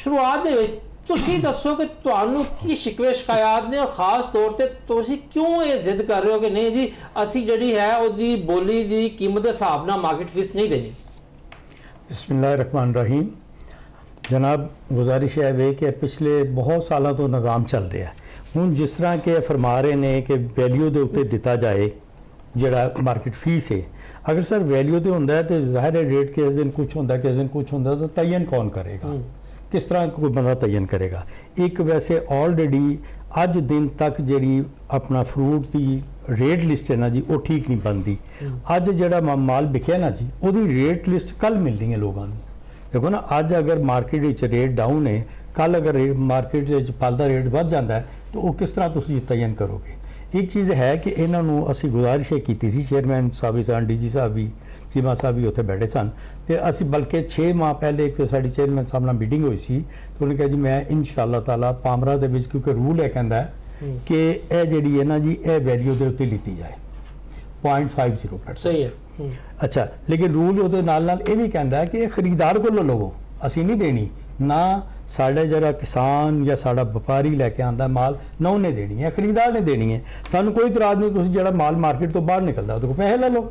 शुरुआत दे विच तुसी दसो कि तुहानू की शिकवे शिकायत ने और खास तौर ते तुसी क्यों ये जिद कर रहे हो कि नहीं जी असी जिहड़ी है ओदी बोली दी कीमत दे हिसाब नाल मार्केट फीस नहीं देनी। बिस्मिल्लाहिर्रहमानिर्रहीम। जनाब गुजारिश है वे कि पिछले बहुत सालों तो निज़ाम चल रहा है। हुण जिस तरह के फरमा रहे हैं कि वैल्यू के उत्ते दिता जाए जिहड़ा मार्केट फीस है, अगर सर वैल्यू तो होंदा है तो जाहिर है रेट किस दिन कुछ होंदा किस दिन कुछ होंदा, तो तयन कौन करेगा? किस तरह कोई बंदा तयन करेगा? एक वैसे ऑलरेडी अज दिन तक जिहड़ी अपना फ्रूट की रेट लिस्ट है ना जी वो ठीक नहीं बनती। अज जिहड़ा माल बिकया ना जी उसकी रेट लिस्ट कल मिलनी है लोगों को। देखो ना अज अगर मार्केट रेट डाउन है, कल अगर मार्केट फल का रेट बढ़ जाता है तो वो किस तरह तुम तयन करोगे? एक चीज़ है कि इन्हों असी गुजारिश की थी, चेयरमैन साहब भी सन, DG साहब भी, चीमा साहब भी उत्थे बैठे सन, तो असी बल्कि 6 माह पहले एक साड़ी चेयरमैन साहब नाल मीटिंग हुई सी, तो उन्होंने कहा जी मैं इंशाअल्लाह ताला पामरा दे विच क्योंकि रूल है कहता है कि यह जिहड़ी है ना जी यह वैल्यू के उत्ते लीती जाए 0.50%। सही है। अच्छा, लेकिन रूल उहदे नाल नाल ये भी कहता है कि खरीदार को लवो, असी नहीं देनी ना, साढ़े जरा किसान या साड़ा व्यापारी लैके आंदा माल ना उन्हें देनी है, खरीदार ने देनी है। सानू कोई इतराज नहीं, तुसीं जिहड़ा माल मार्केट तो बाहर निकलता उसको पैसे ले लो।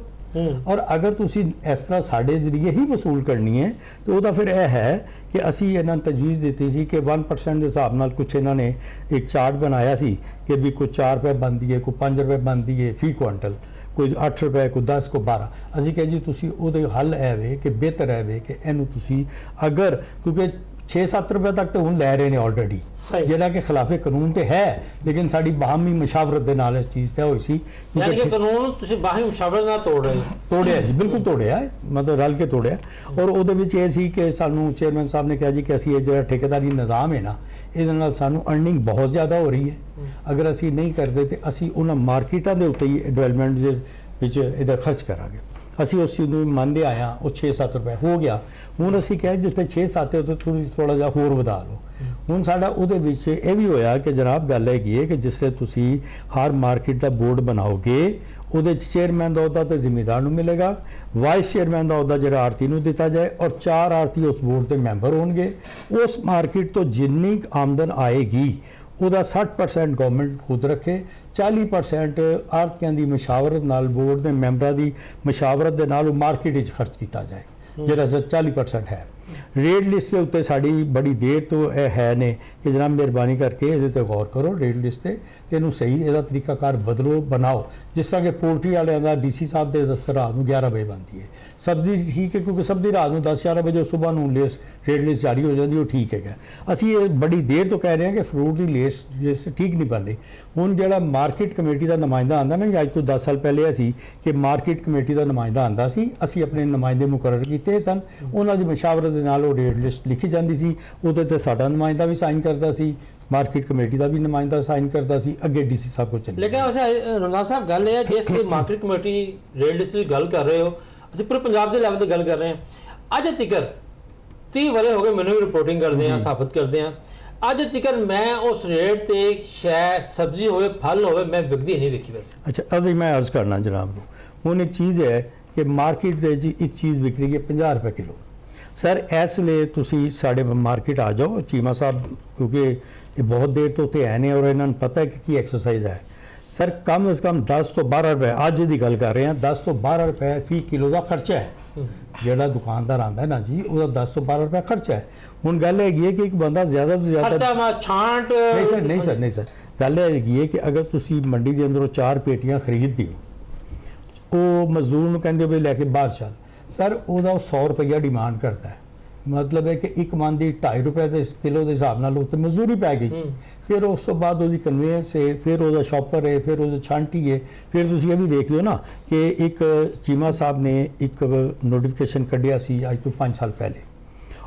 और अगर तुसीं इस तरह साढ़े जरिए ही वसूल करनी है तो वह फिर यह है कि असी इन्हों तजवीज़ दी सी कि 1% के हिसाब नाल कुछ इन्होंने एक चार्ट बनाया सी कि भी कोई 4 रुपए बनती है, कोई 5 रुपए बनती है फी क्वांटल, कोई 8 रुपए, कोई 10, कोई 12। असी कहे जी तुसी उहदे हल है वे कि बेहतर है वे कि इनू तुसी अगर क्योंकि 6-7 रुपए तक तो हुण लै रहे हैं ऑलरेडी, जिहड़ा कि खिलाफे कानून तो है, लेकिन साड़ी बाहमी मशावरत दे नाल इस चीज़ तय हुई सी। यानी कि कानून तुसी बाहमी मशावरत नाल तोड़ रहे हो? तोड़िया जी, बिल्कुल तोड़िया, मतलब रल के तोड़िया। और उहदे विच इह सी कि सानू चेयरमैन साहब ने कहा जी कि असी जिहड़ा ठेकेदारी निज़ाम है ना इहदे नाल सानू अर्निंग बहुत ज़्यादा हो रही है, अगर असी नहीं करते तो असी उन्हां मार्केटां दे उत्ते ही डेवलपमेंट दे विच इहदा खर्च करांगे। असी उस चीज़ में मानते आए हाँ, वो 6-7 रुपए हो गया। हूँ असी कहे जिते 6-7 है तो थोड़ा जहा होर वधा लो। हूँ साडा उहदे विच यह भी होया कि जनाब गल हैगी है कि जिससे तुसी हर मार्केट का बोर्ड बनाओगे उहदे चेयरमैन का अहुदा तो जिमीदार नूं मिलेगा, वाइस चेयरमैन का अहुदा जिहड़ा आरती नूं दिता जाए और 4 आरती उस बोर्ड के मैंबर होणगे। उस मार्केट तो जिन्नी आमदन आएगी ਉਹਦਾ 60% गवर्नमेंट खुद रखे, 40% आरतियां की मशावरत नाल बोर्ड के मैंबरां की मशावरत के नाल मार्केट खर्च किया जाए, जिहड़ा 40% है। रेट लिस्ट के उत्ते साड़ी बड़ी देर तो है ने कि जनाब मेहरबानी करके ये गौर करो रेट लिस्ट से, इनू सही यदा तरीकाकार बदलो बनाओ। जिस तरह के पोल्ट्री वाले का DC साहब के दफ्तर रात को 11 बजे बनती है, सब्जी ठीक है क्योंकि सब्जी रात को 10-11 बजे सुबह को रेट लिस्ट जारी हो जाती है, वो ठीक है। असी ये बड़ी देर तो कह रहे हैं कि फ्रूट की लिस्ट ठीक नहीं बन रही। हुण जिहड़ा मार्केट कमेटी का नुमाइंदा आंदा ना, अज तो 10 साल पहले असी कि मार्केट कमेटी का नुमाइंदा आंदा सी, असी अपने नुमाइंदे मुकर्रर किए सन, उन्हां दी मशावरत दे नाल वो रेट लिस्ट लिखी जाती सी, उहदे ते साडा नुमाइंदा भी साइन करता सी, मार्केट कमेटी का भी नुमाइंदा साइन करता सी, अगे DC साहब को चले। लेकिन वैसे रमजान साहब गल है जिस मार्केट कमेटी रेट लिस्ट की गल कर रहे हो, असं पूरे पंजाब के लैवल पर गल कर रहे हैं। अज तक 30 वरे हो गए मैंने भी रिपोर्टिंग करते हैं, साबित करते हैं, अज तक मैं उस रेट से शै सब्जी हो फल हो मैं विकदी नहीं देखी वैसे। अच्छा, अभी मैं अर्ज करना जनाब को, हूँ एक चीज़ है कि मार्केट के एक चीज़ बिक रही है 50 रुपए किलो। सर इसलिए तुसी साढ़े मार्केट आ जाओ, चीमा साहब क्योंकि ये बहुत देर तो उत्ते है नहीं और इन्होंने पता है कि एक्सरसाइज है। सर कम से कम 10 तो 12 रुपए अज की गल कर रहे हैं, 10 तो 12 रुपए फी किलो का खर्चा है। जिहड़ा दुकानदार आंदा है ना जी उसका 10 तो 12 रुपए खर्चा है। हुण गल हैगी है कि एक बंदा ज़्यादा तो ज़्यादा छांट नहीं सर गल हैगी है कि अगर तुसी मंडी के अंदरों 4 पेटियां खरीददी हो, वो मजदूर नूं कहंदे भी लैके बाहर चल, सर वह 100 रुपया डिमांड करता है, मतलब है कि एक मन की 2.5 रुपए किलो के हिसाब नाल उत्ते मजदूरी पै गई। फिर उस तो बाद वो कन्वेंस है, फिर वो शॉपर है, फिर वो छांटी है, फिर तुम ये भी देख लो ना कि एक चीमा साहब ने एक नोटिफिकेशन कढ़िया सी अज तो 5 साल पहले,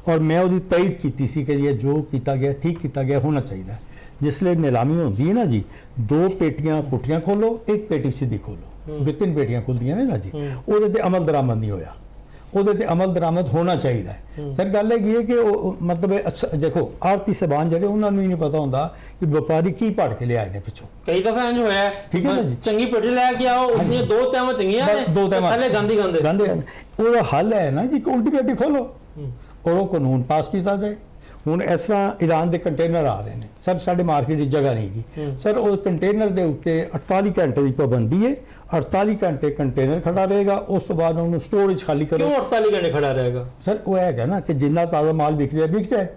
और मैं वो तयद की सी कि ये जो किया गया ठीक किया गया होना चाहिए। जिसले नीलामी होती है ना जी, 2 पेटियां पुट्ठियां खोलो, 1 पेटी सीधी खोलो, 3 पेटियां खुलदियां ने ना जी, वो अमल दरामद नहीं होया, ਉਹਦੇ ਤੇ ਅਮਲ ਦਰਾਮਦ ਹੋਣਾ ਚਾਹੀਦਾ ਹੈ। ਸਰ ਗੱਲ ਇਹ ਹੈ ਕਿ ਮਤਲਬ ਦੇਖੋ ਆਰਤੀ ਸਬਾਨ ਜਿਹੜੇ ਉਹਨਾਂ ਨੂੰ ਹੀ ਨਹੀਂ ਪਤਾ ਹੁੰਦਾ ਕਿ ਵਪਾਰੀ ਕੀ ਭੜ ਕੇ ਲਿਆਏ ਨੇ ਪਿੱਛੋਂ। ਕਈ ਦਫਾ ਇੰਜ ਹੋਇਆ ਠੀਕ ਹੈ ਜੀ, ਚੰਗੀ ਪੇਟੀ ਲੈ ਕੇ ਆਓ, ਉਹਦੀਆਂ 2 ਤੈਵਾਂ ਚੰਗੀਆਂ ਨੇ, ਥੱਲੇ ਗੰਦੀ ਗੰਦੇ। ਉਹਦਾ ਹੱਲ ਹੈ ਨਾ ਜੀ ਕਿ ਉਲਟੀ ਪੇਟੀ ਖੋਲੋ ਔਰ ਉਹ ਕਾਨੂੰਨ ਪਾਸ ਕੀਤਾ ਜਾਏ। ਹੁਣ ਇਸ ਤਰ੍ਹਾਂ ਈਰਾਨ ਦੇ ਕੰਟੇਨਰ ਆ ਰਹੇ ਨੇ ਸਰ, ਸਾਡੇ ਮਾਰਕੀਟ 'ਚ ਜਗ੍ਹਾ ਨਹੀਂ ਗੀ ਸਰ, ਉਹ ਕੰਟੇਨਰ ਦੇ ਉੱਤੇ 48 ਘੰਟੇ ਦੀ ਪਾਬੰਦੀ ਹੈ। 48 ਘੰਟੇ ਕੰਟੇਨਰ ਖੜਾ ਰਹੇਗਾ, ਉਸ ਤੋਂ ਬਾਅਦ ਉਹਨੂੰ ਸਟੋਰੇਜ ਖਾਲੀ ਕਰੋ। ਕਿਉਂ 48 ਘੰਟੇ ਖੜਾ ਰਹੇਗਾ ਸਰ? ਉਹ ਹੈਗਾ ਨਾ ਕਿ ਜਿੰਨਾ ਤਾਜ਼ਾ ਮਾਲ ਵਿਕ ਜਾਏ,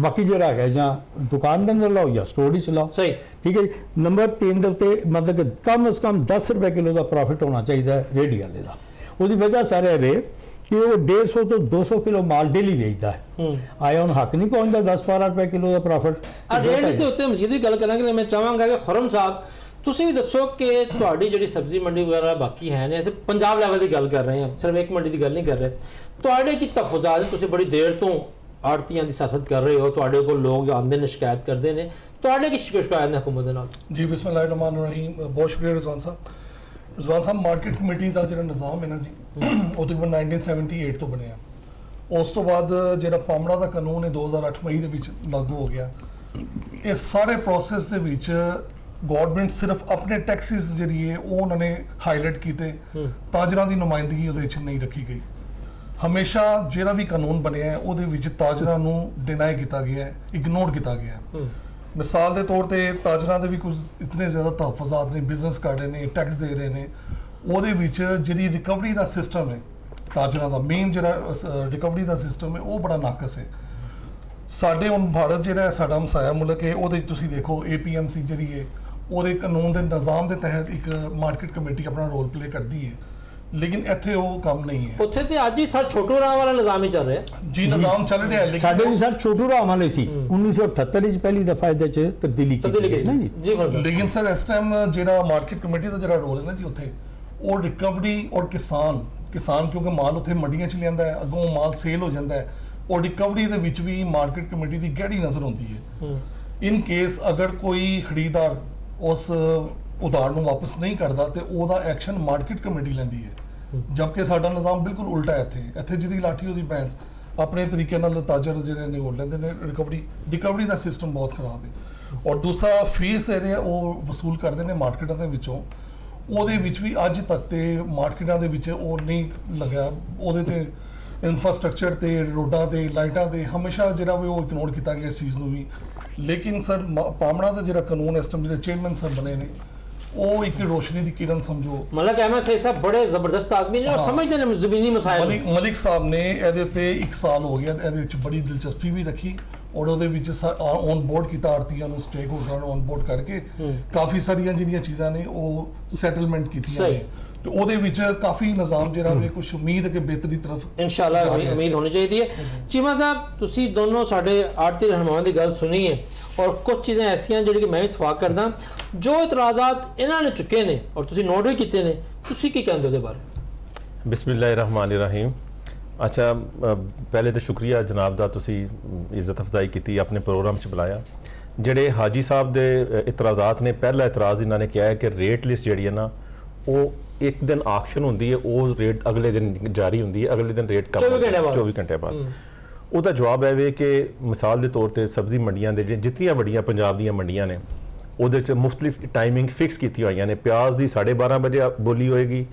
ਬਾਕੀ ਜਿਹੜਾ ਹੈਗਾ ਜਾਂ ਦੁਕਾਨ ਦੇ ਅੰਦਰ ਲਾਓ ਜਾਂ ਸਟੋਰੇਜ ਲਾਓ। ਸਹੀ, ਠੀਕ ਹੈ ਜੀ। ਨੰਬਰ 3 ਦੇ ਉੱਤੇ ਮਤਲਬ ਕਿ ਕਮ ਸੇ ਕਮ 10 ਰੁਪਏ ਕਿਲੋ ਦਾ ਪ੍ਰੋਫਿਟ ਹੋਣਾ ਚਾਹੀਦਾ ਹੈ ਰੇਹੜੀ ਵਾਲੇ ਦਾ। ਉਹਦੀ ਵਜ੍ਹਾ ਸਰ ਇਹ ਵੇ ਕਿ ਉਹ 150 ਤੋਂ 200 ਕਿਲੋ ਮਾਲ ਡੇਲੀ ਵੇਚਦਾ ਹੈ। ਆਇਆ ਹੁਣ ਹੱਕ ਨਹੀਂ ਪਹੁੰਚਦਾ 10-12 ਰੁਪਏ ਕਿਲੋ ਦਾ ਪ੍ਰੋਫਿਟ। ਰੇਟ ਦੇ ਉੱਤੇ ਮਜ਼ੀਦ ਵੀ ਗੱਲ ਕਰਾਂਗੇ। ਮੈਂ ਚਾਹਾਂਗਾ ਕਿ ਖੁਰਮ ਸਾਹਿਬ ਤੁਸੀਂ ਵੀ ਦੱਸੋ ਕਿ ਤੁਹਾਡੀ ਜਿਹੜੀ ਸਬਜ਼ੀ ਮੰਡੀ ਵਗੈਰਾ ਬਾਕੀ ਹੈ ਨੇ, ਅਸੀਂ ਪੰਜਾਬ ਲੈਵਲ ਦੀ ਗੱਲ ਕਰ ਰਹੇ ਹਾਂ, ਸਿਰਫ ਇੱਕ ਮੰਡੀ ਦੀ ਗੱਲ ਨਹੀਂ ਕਰ ਰਹੇ। ਤੁਹਾਡੇ ਕੀ ਤਹਫੁਜ਼ਾਤ, ਤੁਸੀਂ ਬੜੀ ਦੇਰ ਤੋਂ ਆੜਤੀਆਂ ਦੀ ਸਿਆਸਤ ਕਰ ਰਹੇ ਹੋ, ਤੁਹਾਡੇ ਕੋਲ ਲੋਕ ਆਉਂਦੇ ਨੇ ਸ਼ਿਕਾਇਤ ਕਰਦੇ ਨੇ, ਤੁਹਾਡੇ ਕੀ ਸ਼ਿਕਾਇਤ ਨੇ ਹੁਕੂਮਤ ਦੇ ਨਾਲ? ਜੀ ਬਿਸਮਿਲ੍ਲਾਹਿਰ-ਰਹਿਮਾਨ-ਰ-ਰਹੀਮ। ਬਹੁਤ ਸ਼ੁਕਰੀਆ ਰਿਜ਼ਵਾਨ ਸਾਹਿਬ। ਰਿਜ਼ਵਾਨ ਸਾਹਿਬ, ਮਾਰਕੀਟ ਕਮੇਟੀ ਦਾ ਜਿਹੜਾ ਨਿਜ਼ਾਮ ਹੈ ਨਾ ਜੀ, ਉਹ ਤਕਰੀਬਨ 1978 ਤੋਂ ਬਣਿਆ। ਉਸ ਤੋਂ ਬਾਅਦ ਜਿਹੜਾ ਪਾਮੜਾ ਦਾ ਕਾਨੂੰਨ ਹੈ 2008 ਮਈ ਦੇ ਵਿੱਚ ਲਾਗੂ ਹੋ ਗਿਆ। ਇਹ ਸਾਰੇ ਪ੍ਰੋਸੈਸ ਦੇ ਵਿੱਚ ਗਵਰਨਮੈਂਟ ਸਿਰਫ ਆਪਣੇ ਟੈਕਸਿਸ ਜਿਹੜੀ ਹੈ ਉਹ ਉਹਨਾਂ ਨੇ ਹਾਈਲਾਈਟ ਕੀਤੇ, ਤਾਜਰਾਂ ਦੀ ਨੁਮਾਇੰਦਗੀ ਉਹਦੇ ਵਿੱਚ ਨਹੀਂ ਰੱਖੀ ਗਈ। ਹਮੇਸ਼ਾ ਜਿਹੜਾ ਵੀ ਕਾਨੂੰਨ ਬਣਿਆ ਹੈ ਉਹਦੇ ਵਿੱਚ ਤਾਜਰਾਂ ਨੂੰ ਡਿਨਾਈ ਕੀਤਾ ਗਿਆ ਹੈ, ਇਗਨੋਰ ਕੀਤਾ ਗਿਆ ਹੈ। ਮਿਸਾਲ ਦੇ ਤੌਰ ਤੇ ਤਾਜਰਾਂ ਦੇ ਵੀ ਕੁਝ ਇਤਨੇ ਜ਼ਿਆਦਾ ਤਹਫੁਜ਼ਾਤ ਨੇ, ਬਿਜ਼ਨਸ ਕਰ ਰਹੇ ਨੇ, ਟੈਕਸ ਦੇ ਰਹੇ ਨੇ। ਉਹਦੇ ਵਿੱਚ ਜਿਹੜੀ ਰਿਕਵਰੀ ਦਾ ਸਿਸਟਮ ਹੈ ਤਾਜਰਾਂ ਦਾ, ਮੇਨ ਜਿਹੜਾ ਰਿਕਵਰੀ ਦਾ ਸਿਸਟਮ ਹੈ ਉਹ ਬੜਾ ਨਾਕਸ ਹੈ। ਸਾਡੇ ਹੁਣ ਭਾਰਤ ਜਿਹੜਾ ਸਾਡਾ ਹਮਸਾਇਆ ਮੁਲਕ ਹੈ, ਉਹਦੇ 'ਚ ਤੁਸੀਂ ਦੇਖੋ APMC ਜਿਹੜੀ ਹੈ ਉਹਦੇ ਕਾਨੂੰਨ ਦੇ ਨਿਜ਼ਾਮ ਦੇ ਤਹਿਤ ਇੱਕ ਮਾਰਕੀਟ ਕਮੇਟੀ ਆਪਣਾ ਰੋਲ ਪਲੇ ਕਰਦੀ ਹੈ, ਲੇਕਿਨ ਇੱਥੇ ਉਹ ਕੰਮ ਨਹੀਂ ਹੈ। ਉੱਥੇ ਤੇ ਅੱਜ ਹੀ ਸਰ ਛੋਟੂ ਰਾਮ ਵਾਲਾ ਨਿਜ਼ਾਮ ਹੀ ਚੱਲ ਰਿਹਾ ਜੀ, ਨਿਜ਼ਾਮ ਚੱਲ ਰਿਹਾ ਹੈ। ਸਾਡੇ ਵੀ ਸਰ ਛੋਟੂ ਰਾਮ ਵਾਲੇ ਸੀ 1978 ਵਿੱਚ ਪਹਿਲੀ ਦਫਾ ਇਹਦੇ 'ਚ ਤਬਦੀਲੀ ਕੀਤੀ ਨਾ ਜੀ। ਲੇਕਿਨ ਸਰ ਇਸ ਟਾਈਮ ਜਿਹੜਾ ਮਾਰਕੀਟ ਕਮੇਟੀ ਦਾ ਜਿਹੜਾ ਰੋਲ ਹੈ ਨਾ ਜੀ, ਉੱਥੇ ਉਹ ਰਿਕਵਰੀ ਔਰ ਕਿਸਾਨ ਕਿਉਂਕਿ ਮਾਲ ਉੱਥੇ ਮੰਡੀਆਂ 'ਚ ਲਿਆਂਦਾ ਹੈ, ਅੱਗੋਂ ਮਾਲ ਸੇਲ ਹੋ ਜਾਂਦਾ ਹੈ, ਔਰ ਰਿਕਵਰੀ ਦੇ ਵਿੱਚ ਵੀ ਮਾਰਕੀਟ ਕਮੇਟੀ ਦੀ ਗਹਿਰੀ ਨਜ਼ਰ ਹੁੰਦੀ ਹੈ। ਇਨ ਕੇਸ ਅਗਰ ਕੋਈ ਖਰੀਦਦਾਰ ਉਸ ਉਧਾਰ ਨੂੰ ਵਾਪਸ ਨਹੀਂ ਕਰਦਾ ਤੇ ਉਹਦਾ ਐਕਸ਼ਨ ਮਾਰਕੀਟ ਕਮੇਟੀ ਲੈਂਦੀ ਹੈ। ਜਦਕਿ ਸਾਡਾ ਨਿਜ਼ਾਮ ਬਿਲਕੁਲ ਉਲਟਾ ਹੈ। ਇੱਥੇ ਜਿਹਦੀ ਲਾਠੀ ਉਹਦੀ ਭੈਂਸ। ਆਪਣੇ ਤਰੀਕੇ ਨਾਲ ਤਾਜਰ ਜਿਹੜੇ ਨੇ ਉਹ ਲੈਂਦੇ ਨੇ। ਰਿਕਵਰੀ ਦਾ ਸਿਸਟਮ ਬਹੁਤ ਖਰਾਬ ਹੈ। ਔਰ ਦੂਸਰਾ ਫੀਸ ਜਿਹੜੇ ਉਹ ਵਸੂਲ ਕਰਦੇ ਨੇ ਮਾਰਕੀਟਾਂ ਦੇ ਵਿੱਚੋਂ, ਉਹਦੇ ਵਿੱਚ ਵੀ ਅੱਜ ਤੱਕ ਤੇ ਮਾਰਕੀਟਾਂ ਦੇ ਵਿੱਚ ਉਹ ਨਹੀਂ ਲੱਗਿਆ। ਉਹਦੇ ਤੇ ਇਨਫਰਾਸਟ੍ਰਕਚਰ ਤੇ ਰੋਡਾਂ ਤੇ ਲਾਈਟਾਂ ਤੇ ਹਮੇਸ਼ਾ ਜਿਹੜਾ ਵੀ ਉਹ ਇਗਨੋਰ ਕੀਤਾ ਗਿਆ ਇਸ ਚੀਜ਼ ਨੂੰ ਵੀ। ਲੇਕਿਨ ਸਰ ਪਾਮੜਾ ਦਾ ਜਿਹੜਾ ਕਾਨੂੰਨ ਇਸ ਟਾਈਮ ਜਿਹੜੇ ਚੇਅਰਮੈਨ ਸਰ ਬਣੇ ਨੇ ਉਹ ਇੱਕ ਰੋਸ਼ਨੀ ਦੀ ਕਿਰਨ ਸਮਝੋ। ਮਲਕ ਅਹਿਮਦ ਸਈਦ ਸਾਹਿਬ ਬੜੇ ਜ਼ਬਰਦਸਤ ਆਦਮੀ ਨੇ ਔਰ ਸਮਝਦੇ ਨੇ ਜ਼ਮੀਨੀ ਮਸਾਇਲ। ਮਲਿਕ ਸਾਹਿਬ ਨੇ ਇਹਦੇ ਤੇ 1 ਸਾਲ ਹੋ ਗਿਆ, ਇਹਦੇ ਵਿੱਚ ਬੜੀ ਦਿਲਚਸਪੀ ਵੀ ਰੱਖੀ ਔਰ ਉਹਦੇ ਵਿੱਚ ਔਨ ਬੋਰਡ ਕੀਤਾ ਆੜਤੀਆਂ ਨੂੰ, ਸਟੇਕ ਹੋਲਡਰਾਂ ਨੂੰ ਔਨ ਬੋਰਡ ਕਰਕੇ ਕਾਫੀ ਸਾਰੀਆਂ ਜਿਹੜੀਆਂ ਚੀਜ਼ਾਂ ਨੇ ਉਹ ਸੈਟਲਮੈਂਟ ਕੀਤੀਆਂ ਨੇ। ਤੇ ਉਹਦੇ ਵਿੱਚ ਕਾਫੀ ਨਿਜ਼ਾਮ ਜਿਹੜਾ ਵੇ ਕੁਝ ਉਮੀਦ ਹੈ ਕਿ ਬਿਹਤਰੀ ਤਰਫ ਇਨਸ਼ਾਅੱਲਾ ਉਮੀਦ ਹੋਣੀ ਚਾਹੀਦੀ ਹੈ। ਚੀਮਾ ਸਾਹਿਬ, ਤੁਸੀਂ ਦੋਨੋਂ ਸਾਡੇ ਆੜਤੀ ਰਹਿਨੁਮਾਵਾਂ ਦੀ ਗੱਲ ਸੁਣੀ ਹੈ ਔਰ ਕੁਝ ਚੀਜ਼ਾਂ ਐਸੀਆਂ ਜਿਹੜੀ ਕਿ ਮੈਂ ਇਤਫਾਕ ਕਰਦਾ, ਜੋ ਇਤਰਾਜ਼ਾਤ ਇਹਨਾਂ ਨੇ ਚੁੱਕੇ ਨੇ ਔਰ ਤੁਸੀਂ ਨੋਟ ਵੀ ਕੀਤੇ ਨੇ, ਤੁਸੀਂ ਕੀ ਕਹਿੰਦੇ ਉਹਦੇ ਬਾਰੇ? ਬਿਸਮਿਲ੍ਲਾਹਿਰ-ਰਹਿਮਾनिर-रहीम। ਅੱਛਾ, ਪਹਿਲੇ ਤਾਂ ਸ਼ੁਕਰੀਆ ਜਨਾਬ ਦਾ, ਤੁਸੀਂ ਇੱਜ਼ਤ ਅਫਜ਼ਾਈ ਕੀਤੀ, ਆਪਣੇ ਪ੍ਰੋਗਰਾਮ 'ਚ ਬੁਲਾਇਆ। ਜਿਹੜੇ ਹਾਜੀ ਸਾਹਿਬ ਦੇ ਇਤਰਾਜ਼ਾਤ ਨੇ, ਪਹਿਲਾ ਇਤਰਾਜ਼ ਇਹਨਾਂ ਨੇ ਕਿਹਾ ਹੈ ਕਿ ਰੇਟ ਲਿਸਟ ਜਿਹੜੀ ਹੈ ਨਾ ਉਹ ਇੱਕ ਦਿਨ ਆਕਸ਼ਨ ਹੁੰਦੀ ਹੈ, ਉਹ ਰੇਟ ਅਗਲੇ ਦਿਨ ਜਾਰੀ ਹੁੰਦੀ ਹੈ, ਅਗਲੇ ਦਿਨ ਰੇਟ 24 ਘੰਟੇ ਬਾਅਦ। ਉਹਦਾ ਜਵਾਬ ਹੈ ਵੇ ਕਿ ਮਿਸਾਲ ਦੇ ਤੌਰ ਤੇ ਸਬਜ਼ੀ ਮੰਡੀਆਂ ਦੇ ਜਿਤਨੀਆਂ ਵੱਡੀਆਂ ਪੰਜਾਬ ਦੀਆਂ ਮੰਡੀਆਂ ਨੇ ਉਹਦੇ 'ਚ ਮੁਖਤਲਿਫ ਟਾਈਮਿੰਗ ਫਿਕਸ ਕੀਤੀ ਹੋਈਆਂ ਨੇ। ਪਿਆਜ਼ ਦੀ 12:30 ਵਜੇ ਬੋਲੀ ਹੋਏਗੀ,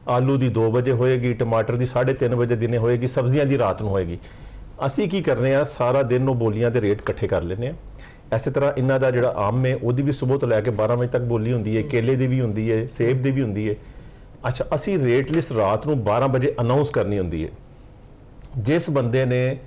ਆਲੂ ਦੀ 2 ਵਜੇ ਹੋਏਗੀ, ਟਮਾਟਰ ਦੀ 3:30 ਵਜੇ ਦਿਨੇ ਹੋਏਗੀ, ਸਬਜ਼ੀਆਂ ਦੀ ਰਾਤ ਨੂੰ ਹੋਏਗੀ। ਅਸੀਂ ਕੀ ਕਰਨੇ ਆ, ਸਾਰਾ ਦਿਨ ਉਹ ਬੋਲੀਆਂ ਦੇ ਰੇਟ ਇਕੱਠੇ ਕਰ ਲੈਂਦੇ ਆ। ਇਸੇ ਤਰ੍ਹਾਂ ਇਹਨਾਂ ਦਾ ਜਿਹੜਾ ਆਮ ਹੈ ਉਹਦੀ ਵੀ ਸਵੇਰ ਤੋਂ ਲੈ ਕੇ 12 ਵਜੇ ਤੱਕ ਬੋਲੀ ਹੁੰਦੀ ਹੈ, ਕੇਲੇ ਦੀ ਵੀ ਹੁੰਦੀ ਹੈ, ਸੇਬ ਦੀ ਵੀ ਹੁੰਦੀ ਹੈ। ਅੱਛਾ, ਅਸੀਂ ਰੇਟ ਲਿਸਟ ਰਾਤ ਨੂੰ 12 ਵਜੇ ਅਨਾਉਂਸ ਕਰਨੀ ਹੁੰਦੀ ਹੈ। ਜਿਸ ਬੰਦੇ ਨੇ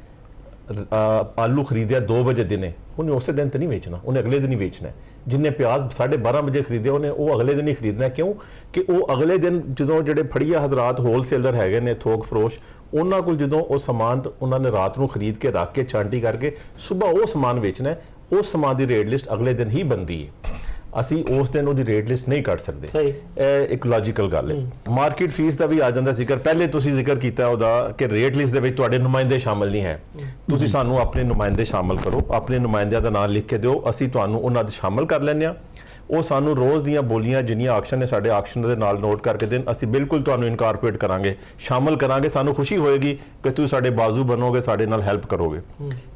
ਆਲੂ ਖਰੀਦਿਆ 2 ਵਜੇ ਦਿਨੇ, ਉਹਨੇ ਉਸੇ ਦਿਨ ਤੇ ਨਹੀਂ ਵੇਚਣਾ, ਉਹਨੇ ਅਗਲੇ ਦਿਨ ਹੀ ਵੇਚਣਾ। ਜਿੰਨੇ ਪਿਆਜ਼ 12:30 ਵਜੇ ਖਰੀਦਿਆ ਉਹਨੇ ਉਹ ਅਗਲੇ ਦਿਨ ਹੀ ਖਰੀਦਣਾ। ਕਿਉਂ ਕਿ ਉਹ ਅਗਲੇ ਦਿਨ ਜਦੋਂ ਜਿਹੜੇ ਫੜੀਆ ਹਜ਼ਰਾਤ ਹੋਲਸੇਲਰ ਹੈਗੇ ਨੇ, ਥੋਕ ਫਰੋਸ਼, ਉਹਨਾਂ ਕੋਲ ਜਦੋਂ ਉਹ ਸਮਾਨ ਉਹਨਾਂ ਨੇ ਰਾਤ ਨੂੰ ਖਰੀਦ ਕੇ ਰੱਖ ਕੇ ਛਾਂਟੀ ਕਰਕੇ ਸਵੇਰ ਉਹ ਸਮਾਨ ਵੇਚਣਾ, ਉਸ ਸਮਾਨ ਦੀ ਰੇਟ ਲਿਸਟ ਅਗਲੇ ਦਿਨ ਹੀ ਬਣਦੀ ਹੈ। ਅਸੀਂ ਉਸ ਦਿਨ ਉਹਦੀ ਰੇਟ ਲਿਸਟ ਨਹੀਂ ਕੱਢ ਸਕਦੇ। ਇਹ ਇੱਕ ਲੌਜੀਕਲ ਗੱਲ ਹੈ। ਮਾਰਕੀਟ ਫੀਸ ਦਾ ਵੀ ਆ ਜਾਂਦਾ ਜ਼ਿਕਰ, ਪਹਿਲੇ ਤੁਸੀਂ ਜ਼ਿਕਰ ਕੀਤਾ ਉਹਦਾ ਕਿ ਰੇਟ ਲਿਸਟ ਦੇ ਵਿੱਚ ਤੁਹਾਡੇ ਨੁਮਾਇੰਦੇ ਸ਼ਾਮਲ ਨਹੀਂ ਹੈ। ਤੁਸੀਂ ਸਾਨੂੰ ਆਪਣੇ ਨੁਮਾਇੰਦੇ ਸ਼ਾਮਲ ਕਰੋ, ਆਪਣੇ ਨੁਮਾਇੰਦਿਆਂ ਦਾ ਨਾਮ ਲਿਖ ਕੇ ਦਿਓ, ਅਸੀਂ ਤੁਹਾਨੂੰ ਉਹਨਾਂ ਦੇ ਸ਼ਾਮਲ ਕਰ ਲੈਂਦੇ ਹਾਂ। ਉਹ ਸਾਨੂੰ ਰੋਜ਼ ਦੀਆਂ ਬੋਲੀਆਂ ਜਿੰਨੀਆਂ ਆਕਸ਼ਨ ਨੇ ਸਾਡੇ ਆਕਸ਼ਨ ਦੇ ਨਾਲ ਨੋਟ ਕਰਕੇ ਦੇਣ, ਅਸੀਂ ਬਿਲਕੁਲ ਤੁਹਾਨੂੰ ਇਨਕਾਰਪੋਰੇਟ ਕਰਾਂਗੇ, ਸ਼ਾਮਲ ਕਰਾਂਗੇ। ਸਾਨੂੰ ਖੁਸ਼ੀ ਹੋਏਗੀ ਕਿ ਤੁਸੀਂ ਸਾਡੇ ਬਾਜ਼ੂ ਬਣੋਗੇ, ਸਾਡੇ ਨਾਲ ਹੈਲਪ ਕਰੋਗੇ।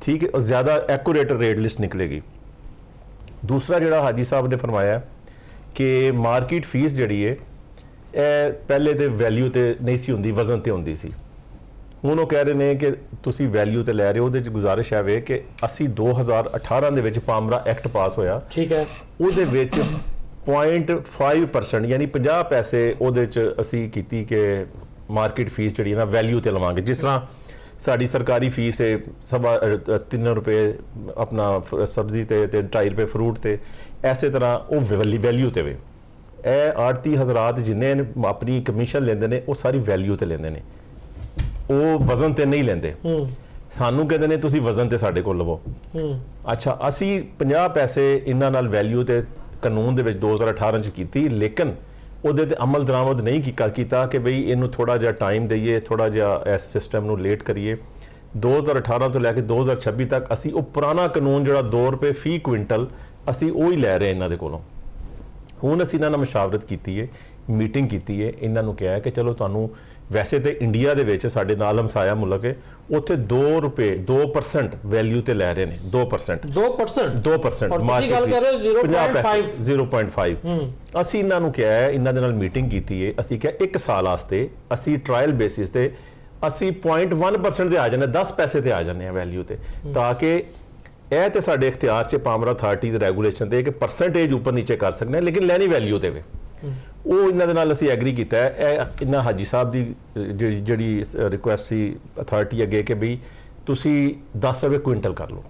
ਠੀਕ ਹੈ, ਜ਼ਿਆਦਾ ਐਕੂਰੇਟ ਰੇਟ ਲਿਸਟ ਨਿਕਲੇਗੀ। ਦੂਸਰਾ ਜਿਹੜਾ ਹਾਜੀ ਸਾਹਿਬ ਨੇ ਫਰਮਾਇਆ ਕਿ ਮਾਰਕੀਟ ਫੀਸ ਜਿਹੜੀ ਹੈ ਇਹ ਪਹਿਲੇ ਤੇ ਵੈਲਿਊ ਤੇ ਨਹੀਂ ਸੀ ਹੁੰਦੀ, ਵਜ਼ਨ ਤੇ ਹੁੰਦੀ ਸੀ। ਹੁਣ ਉਹ ਕਹਿ ਰਹੇ ਨੇ ਕਿ ਤੁਸੀਂ ਵੈਲਿਊ ਤੇ ਲੈ ਰਹੇ ਹੋ। ਉਹਦੇ ਚ ਗੁਜ਼ਾਰਿਸ਼ ਹੈ ਵੇ ਕਿ ਅਸੀਂ 2018 ਦੇ ਵਿੱਚ ਪਾਮਰਾ ਐਕਟ ਪਾਸ ਹੋਇਆ, ਠੀਕ ਹੈ, ਉਹਦੇ ਵਿੱਚ 0.5% ਯਾਨੀ 50 ਪੈਸੇ ਉਹਦੇ ਚ ਅਸੀਂ ਕੀਤੀ ਕਿ ਮਾਰਕੀਟ ਫੀਸ ਜਿਹੜੀ ਨਾ ਵੈਲਿਊ ਤੇ ਲਵਾਂਗੇ। ਜਿਸ ਤਰ੍ਹਾਂ ਸਾਡੀ ਸਰਕਾਰੀ ਫੀਸ ਹੈ 3 ਰੁਪਏ ਆਪਣਾ ਸਬਜ਼ੀ ਤੇ 2.5 ਰੁਪਏ ਫਰੂਟ ਤੇ, ਐਸੇ ਤਰ੍ਹਾਂ ਉਹ ਵੈਲਿਊ ਤੇ ਵੇ। ਇਹ ਆੜਤੀ ਹਜ਼ਰਾਤ ਜਿੰਨੇ ਆਪਣੀ ਕਮਿਸ਼ਨ ਲੈਂਦੇ ਨੇ ਉਹ ਸਾਰੀ ਵੈਲਿਊ ਤੇ ਲੈਂਦੇ ਨੇ, ਉਹ ਵਜ਼ਨ ਤੇ ਨਹੀਂ ਲੈਂਦੇ। ਸਾਨੂੰ ਕਹਿੰਦੇ ਨੇ ਤੁਸੀਂ ਵਜ਼ਨ ਤੇ ਸਾਡੇ ਕੋਲ ਲਵੋ। ਅੱਛਾ, ਅਸੀਂ 50 ਪੈਸੇ ਇਹਨਾਂ ਨਾਲ ਵੈਲਿਊ ਤੇ ਕਾਨੂੰਨ ਦੇ ਵਿੱਚ 2018 ਚ ਕੀਤੀ, ਲੇਕਿਨ ਉਹਦੇ ਤੇ ਅਮਲ ਦਰਾਮਦ ਨਹੀਂ ਕੀਤਾ ਕਿ ਬਈ ਇਹਨੂੰ ਥੋੜਾ ਜਿਹਾ ਟਾਈਮ ਦਈਏ, ਥੋੜਾ ਜਿਹਾ ਇਸ ਸਿਸਟਮ ਨੂੰ ਲੇਟ ਕਰੀਏ। 2018 ਤੋਂ ਲੈ ਕੇ 2026 ਤੱਕ ਅਸੀਂ ਉਹ ਪੁਰਾਣਾ ਕਾਨੂੰਨ ਜਿਹੜਾ 2 ਰੁਪਏ ਫੀ ਕੁਇੰਟਲ ਅਸੀਂ ਉਹ ਹੀ ਲੈ ਰਹੇ ਇਹਨਾਂ ਦੇ ਕੋਲੋਂ। ਹੁਣ ਅਸੀਂ ਇਹਨਾਂ ਨਾਲ ਮਸ਼ਾਵਰਤ ਕੀਤੀ ਹੈ, ਮੀਟਿੰਗ ਕੀਤੀ ਹੈ, ਇਹਨਾਂ ਨੂੰ ਕਿਹਾ ਹੈ ਕਿ ਚਲੋ ਤੁਹਾਨੂੰ ਵੈਸੇ ਤੇ ਇੰਡੀਆ ਦੇ ਵਿੱਚ ਸਾਡੇ ਨਾਲ ਹਮਸਾਇਆ ਮੁਲਕ ਹੈ, ਉੱਥੇ 2 ਰੁਪਏ 2% ਵੈਲਿਊ ਤੇ ਲੈ ਰਹੇ ਨੇ। 2% 2% ਔਰ ਤੁਸੀਂ ਗੱਲ ਕਰ ਰਹੇ ਹੋ 0.5 0.5। ਅਸੀਂ ਇਹਨਾਂ ਨੂੰ ਕਿਹਾ ਹੈ, ਇਹਨਾਂ ਦੇ ਨਾਲ ਮੀਟਿੰਗ ਕੀਤੀ ਹੈ, ਅਸੀਂ ਕਿਹਾ 1 ਸਾਲ ਵਾਸਤੇ ਅਸੀਂ ਟ੍ਰਾਇਲ ਬੇਸਿਸ ਤੇ ਅਸੀਂ 0.1% ਤੇ ਆ ਜਾਂਦੇ, 10 ਪੈਸੇ ਤੇ ਆ ਜਾਂਦੇ ਆ ਵੈਲਿਊ ਤੇ, ਤਾਂ ਕਿ ਇਹ ਤੇ ਸਾਡੇ ਇਖਤਿਆਰ 'ਚ ਪਾਮਰਾ ਅਥਾਰਟੀ ਦੇ ਰੈਗੂਲੇਸ਼ਨ ਤੇ ਕਿ ਪਰਸੈਂਟੇਜ ਉੱਪਰ ਨੀਚੇ ਕਰ ਸਕਦੇ ਹਾਂ, ਲੇਕਿਨ ਲੈਣੀ ਵੈਲਿਊ ਤੇ ਵੇ। ਉਹ ਇਹਨਾਂ ਦੇ ਨਾਲ ਅਸੀਂ ਐਗਰੀ ਕੀਤਾ ਹੈ। ਇਹ ਇਹਨਾਂ ਹਾਜੀ ਸਾਹਿਬ ਦੀ ਜਿਹੜੀ ਰਿਕੁਐਸਟ ਸੀ ਅਥਾਰਟੀ ਅੱਗੇ ਕਿ ਬਈ ਤੁਸੀਂ 10 ਰੁਪਏ ਕੁਇੰਟਲ ਕਰ ਲਓ।